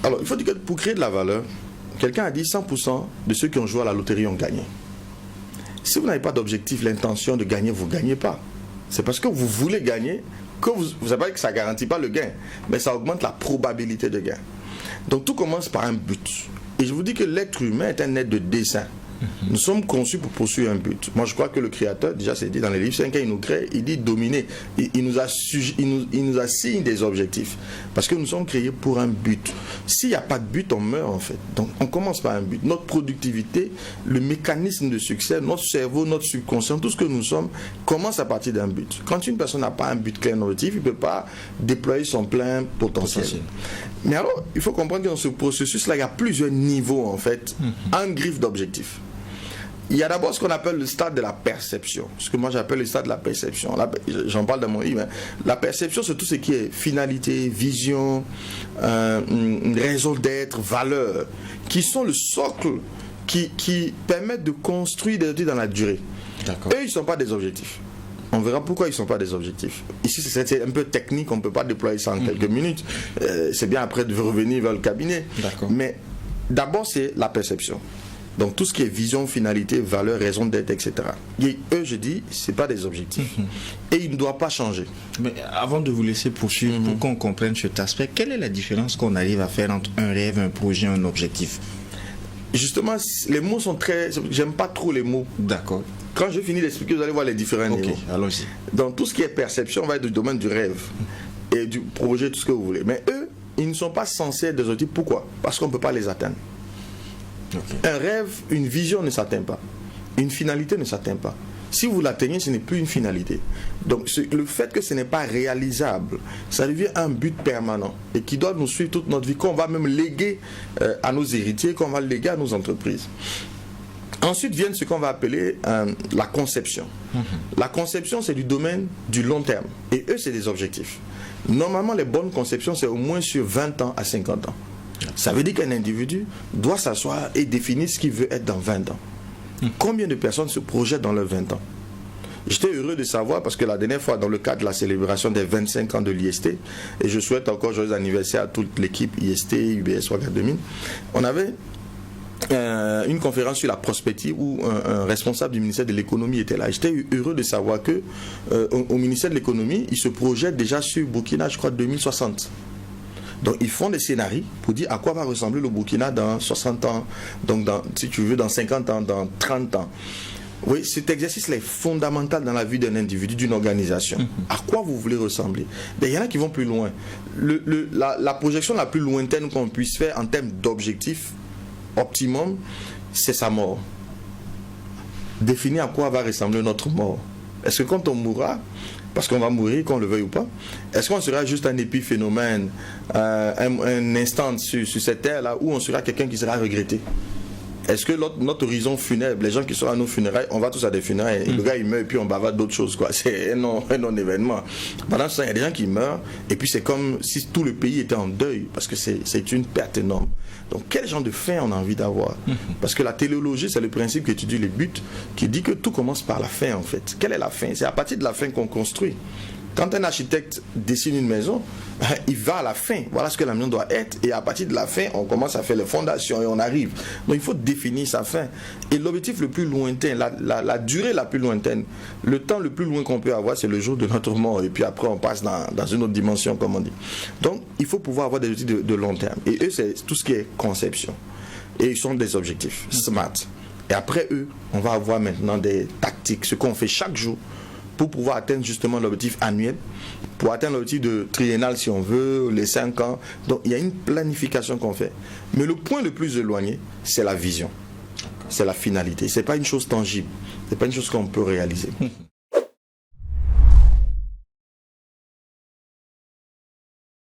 Alors, il faut dire que pour créer de la valeur, quelqu'un a dit 100% de ceux qui ont joué à la loterie ont gagné. Si vous n'avez pas d'objectif, l'intention de gagner, vous ne gagnez pas. C'est parce que vous voulez gagner que vous savez que ça ne garantit pas le gain, mais ça augmente la probabilité de gain. Donc tout commence par un but. Et je vous dis que l'être humain est un être de dessein. Nous sommes conçus pour poursuivre un but. Moi, je crois que le Créateur, déjà, c'est dit dans les livres, c'est quand il nous crée, il dit dominer. Il nous assigne des objectifs. Parce que nous sommes créés pour un but. S'il n'y a pas de but, on meurt, en fait. Donc, on commence par un but. Notre productivité, le mécanisme de succès, notre cerveau, notre subconscient, tout ce que nous sommes, commence à partir d'un but. Quand une personne n'a pas un but clair, objectif, il ne peut pas déployer son plein potentiel. Mais alors, il faut comprendre que dans ce processus-là, il y a plusieurs niveaux, en fait, en griffe d'objectifs. Il y a d'abord ce qu'on appelle le stade de la perception. Ce que moi j'appelle le stade de la perception. J'en parle dans mon livre. La perception, c'est tout ce qui est finalité, vision, raison d'être, valeur, qui sont le socle qui permettent de construire des objectifs dans la durée. Eux, ils ne sont pas des objectifs. On verra pourquoi ils ne sont pas des objectifs. Ici, c'est un peu technique, on ne peut pas déployer ça en quelques minutes. C'est bien après de revenir vers le cabinet. Mais d'abord, c'est la perception. Donc tout ce qui est vision, finalité, valeur, raison d'être, etc. Et eux, je dis, ce n'est pas des objectifs. Et ils ne doivent pas changer. Mais avant de vous laisser poursuivre, pour qu'on comprenne cet aspect, quelle est la différence qu'on arrive à faire entre un rêve, un projet, un objectif? Justement, les mots sont très... J'aime pas trop les mots. D'accord. Quand je finis d'expliquer, vous allez voir les différents niveaux. Ok, allons-y. Donc tout ce qui est perception, on va être du domaine du rêve et du projet, tout ce que vous voulez. Mais eux, ils ne sont pas censés être des objectifs. Pourquoi? Parce qu'on ne peut pas les atteindre. Un rêve, une vision ne s'atteint pas. Une finalité ne s'atteint pas. Si vous l'atteignez, ce n'est plus une finalité. Donc le fait que ce n'est pas réalisable, ça devient un but permanent et qui doit nous suivre toute notre vie, qu'on va même léguer à nos héritiers, qu'on va léguer à nos entreprises. Ensuite vient ce qu'on va appeler la conception. La conception, c'est du domaine du long terme. Et eux, c'est des objectifs. Normalement, les bonnes conceptions, c'est au moins sur 20 ans à 50 ans. Ça veut dire qu'un individu doit s'asseoir et définir ce qu'il veut être dans 20 ans. Combien de personnes se projettent dans leurs 20 ans? J'étais heureux de savoir, parce que la dernière fois, dans le cadre de la célébration des 25 ans de l'IST, et je souhaite encore joyeux anniversaire à toute l'équipe IST, UBS, Ouaga 2000, on avait une conférence sur la prospective où un responsable du ministère de l'économie était là. J'étais heureux de savoir que au ministère de l'économie, ils se projettent déjà sur Burkina, je crois, 2060. Donc ils font des scénarios pour dire à quoi va ressembler le Burkina dans 60 ans, donc si tu veux dans 50 ans, dans 30 ans. Oui, cet exercice-là est fondamental dans la vie d'un individu, d'une organisation. À quoi vous voulez ressembler? Il y en a qui vont plus loin. La projection la plus lointaine qu'on puisse faire en termes d'objectifs optimum, c'est sa mort. Définir à quoi va ressembler notre mort. Est-ce que quand on mourra, parce qu'on va mourir, qu'on le veuille ou pas, est-ce qu'on sera juste un épiphénomène, un instant sur cette terre-là, où on sera quelqu'un qui sera regretté? Est-ce que notre horizon funèbre, les gens qui sont à nos funérailles, on va tous à des funérailles, et le gars il meurt et puis on bavarde d'autres choses, quoi. C'est un non-événement. Pendant ce temps, il y a des gens qui meurent, et puis c'est comme si tout le pays était en deuil, parce que c'est une perte énorme. Donc quel genre de fin on a envie d'avoir? Parce que la téléologie, c'est le principe qui étudie les buts, qui dit que tout commence par la fin, en fait. Quelle est la fin? C'est à partir de la fin qu'on construit. Quand un architecte dessine une maison, il va à la fin. Voilà ce que la maison doit être. Et à partir de la fin, on commence à faire les fondations et on arrive. Donc il faut définir sa fin. Et l'objectif le plus lointain, la durée la plus lointaine, le temps le plus loin qu'on peut avoir, c'est le jour de notre mort. Et puis après, on passe dans une autre dimension, comme on dit. Donc il faut pouvoir avoir des objectifs de long terme. Et eux, c'est tout ce qui est conception. Et ils sont des objectifs SMART. Et après eux, on va avoir maintenant des tactiques, ce qu'on fait chaque jour, pour pouvoir atteindre justement l'objectif annuel, pour atteindre l'objectif de triennal si on veut, les 5 ans. Donc il y a une planification qu'on fait. Mais le point le plus éloigné, c'est la vision. C'est la finalité. Ce n'est pas une chose tangible. Ce n'est pas une chose qu'on peut réaliser.